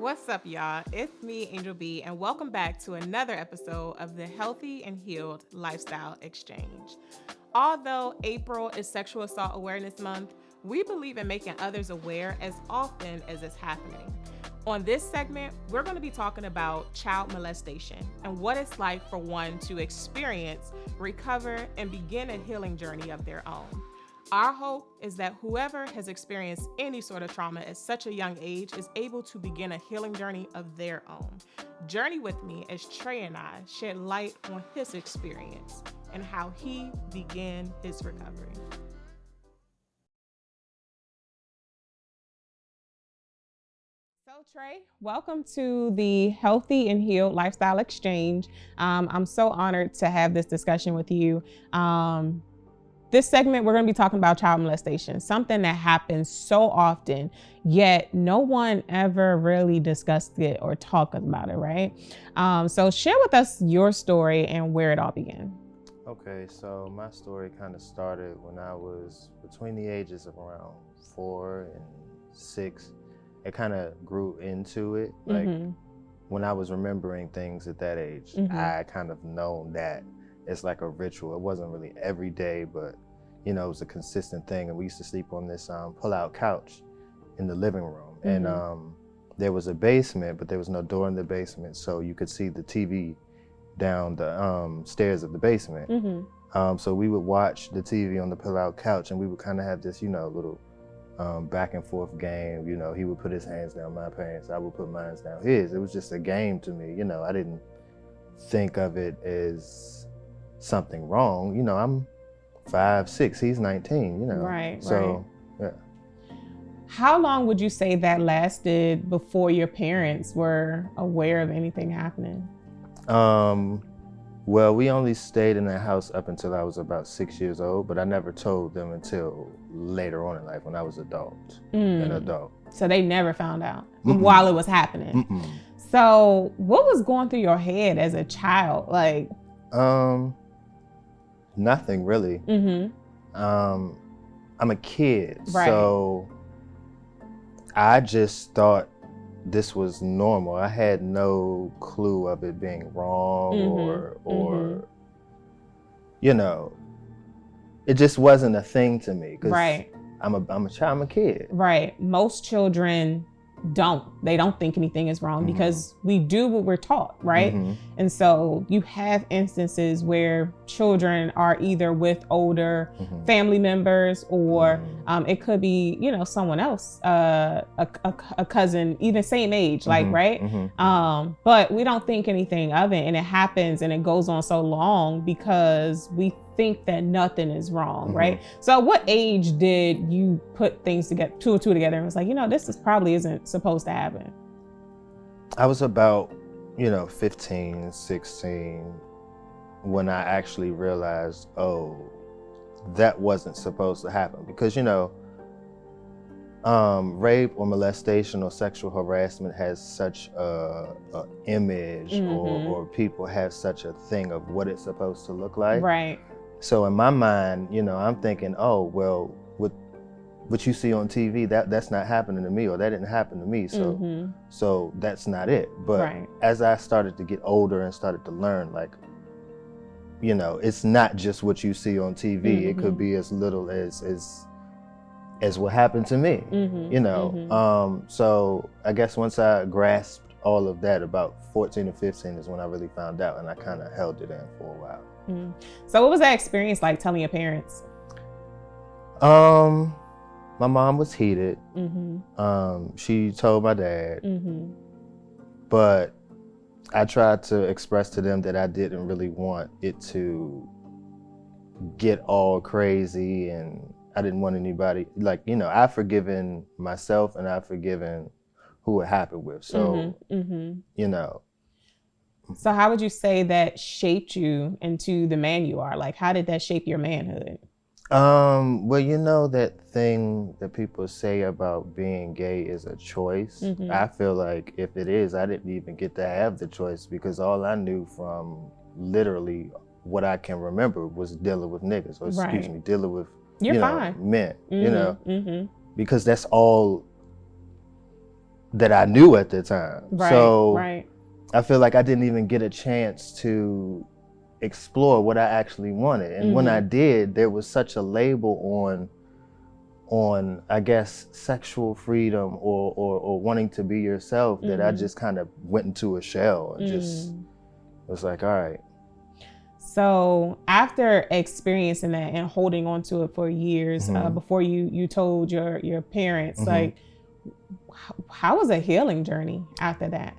What's up, y'all? It's me, Angel B, and welcome back to another episode of the Healthy and Healed Lifestyle Exchange. Although April is Sexual Assault Awareness Month, we believe in making others aware as often as it's happening. On this segment, we're going to be talking about child molestation and what it's like for one to experience, recover, and begin a healing journey of their own. Our hope is that whoever has experienced any sort of trauma at such a young age is able to begin a healing journey of their own. Journey with me as Tre and I shed light on his experience and how he began his recovery. So Tre, welcome to the Healthy and Healed Lifestyle Exchange. I'm so honored to have this discussion with you. This segment, we're going to be talking about child molestation, something that happens so often, yet no one ever really discussed it or talked about it, right? So share with us your story and where it all began. Okay, so my story kind of started when I was between the ages of around 4 and 6. It kind of grew into it. Like when I was remembering things at that age, I kind of known that it's like a ritual. It wasn't really every day, but you know, it was a consistent thing. And we used to sleep on this pull-out couch in the living room. And there was a basement, but there was no door in the basement, so you could see the TV down the stairs of the basement. So we would watch the TV on the pull-out couch, and we would kind of have this, you know, little back and forth game. You know, he would put his hands down my pants, I would put mine down his. It was just a game to me. You know, I didn't think of it as something wrong. You know, I'm 5, 6, he's 19, you know. Right, so, right. Yeah. How long would you say that lasted before your parents were aware of anything happening? Well, we only stayed in that house up until I was about 6 years old, but I never told them until later on in life when I was an adult. So they never found out while it was happening. So what was going through your head as a child? Like, nothing really. I'm a kid, right. So I just thought this was normal. I had no clue of it being wrong or you know, it just wasn't a thing to me. Right. I'm a child, I'm a kid. Right. Most children don't think anything is wrong because we do what we're taught, right? And so you have instances where children are either with older family members or it could be, you know, someone else, a cousin, even same age, like, right? But we don't think anything of it, and it happens and it goes on so long because we think that nothing is wrong, right? So what age did you put things together, two and two together, and was like, you know, this probably isn't supposed to happen? I was about, you know, 15, 16 when I actually realized, oh, that wasn't supposed to happen. Because, you know, rape or molestation or sexual harassment has such a image or people have such a thing of what it's supposed to look like. Right. So in my mind, you know, I'm thinking, oh, well, what you see on TV, that's not happening to me, or that didn't happen to me, so so that's not it. But as I started to get older and started to learn, like, you know, it's not just what you see on TV. It could be as little as what happened to me, you know. So I guess once I grasped all of that, about 14 or 15 is when I really found out, and I kind of held it in for a while. So what was that experience like telling your parents? My mom was heated. She told my dad, but I tried to express to them that I didn't really want it to get all crazy, and I didn't want anybody, like, you know, I've forgiven myself and I've forgiven who it happened with. So, you know. So how would you say that shaped you into the man you are? Like, how did that shape your manhood? Well, you know that thing that people say about being gay is a choice. I feel like if it is, I didn't even get to have the choice, because all I knew from literally what I can remember was dealing with niggas, or excuse me, dealing with men, you know, because that's all that I knew at the time. Right, So right. I feel like I didn't even get a chance to explore what I actually wanted. And when I did, there was such a label on I guess sexual freedom or wanting to be yourself that I just kind of went into a shell and just was like, all right. So after experiencing that and holding on to it for years, before you told your parents, like, how was a healing journey after that?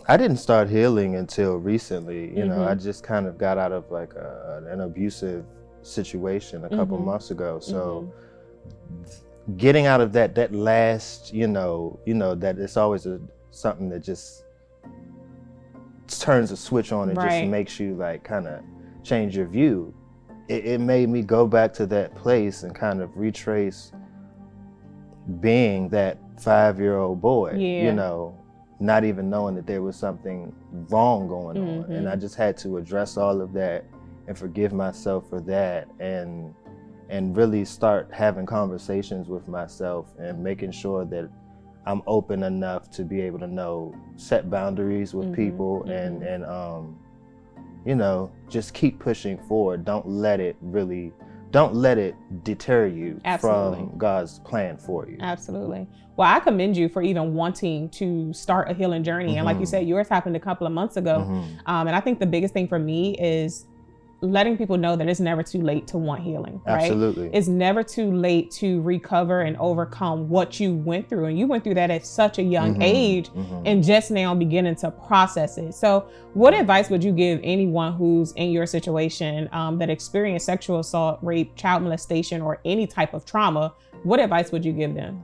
I didn't start healing until recently. You know, I just kind of got out of like an abusive situation a couple months ago. So getting out of that last, you know that it's always something that just turns a switch on and just makes you like kind of change your view. It made me go back to that place and kind of retrace being that 5-year-old boy, you know, not even knowing that there was something wrong going on. And I just had to address all of that and forgive myself for that and really start having conversations with myself and making sure that I'm open enough to be able to know, set boundaries with people and you know, just keep pushing forward. Don't let it deter you from God's plan for you. Absolutely. Well, I commend you for even wanting to start a healing journey. And like you said, yours happened a couple of months ago. And I think the biggest thing for me is letting people know that it's never too late to want healing, right? Absolutely. It's never too late to recover and overcome what you went through. And you went through that at such a young age and just now beginning to process it. So what advice would you give anyone who's in your situation that experienced sexual assault, rape, child molestation, or any type of trauma? What advice would you give them?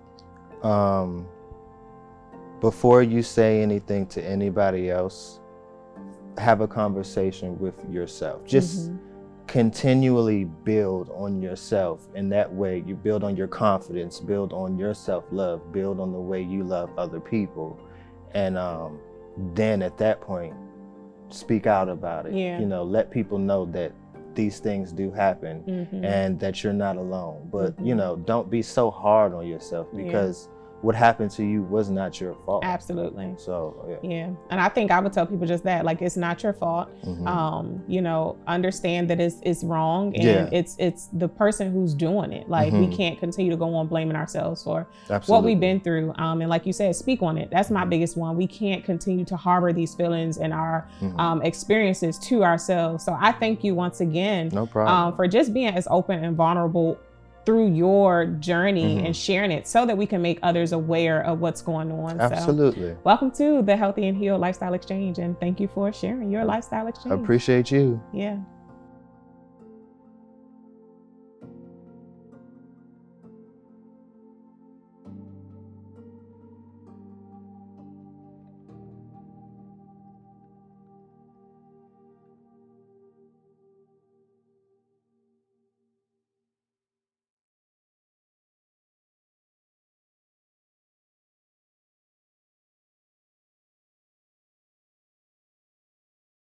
Before you say anything to anybody else, have a conversation with yourself. Just continually build on yourself. In that way, you build on your confidence, build on your self-love, build on the way you love other people. And then at that point, speak out about it. You know, let people know that these things do happen and that you're not alone. But, you know, don't be so hard on yourself because what happened to you was not your fault. Absolutely. So, yeah. And I think I would tell people just that, like, it's not your fault. You know, understand that it's wrong and it's the person who's doing it. Like, we can't continue to go on blaming ourselves for what we've been through. And like you said, speak on it. That's my biggest one. We can't continue to harbor these feelings and our experiences to ourselves. So I thank you once again for just being as open and vulnerable through your journey and sharing it so that we can make others aware of what's going on. Absolutely. So, welcome to the Healthy and Healed Lifestyle Exchange, and thank you for sharing your lifestyle exchange. I appreciate you. Yeah.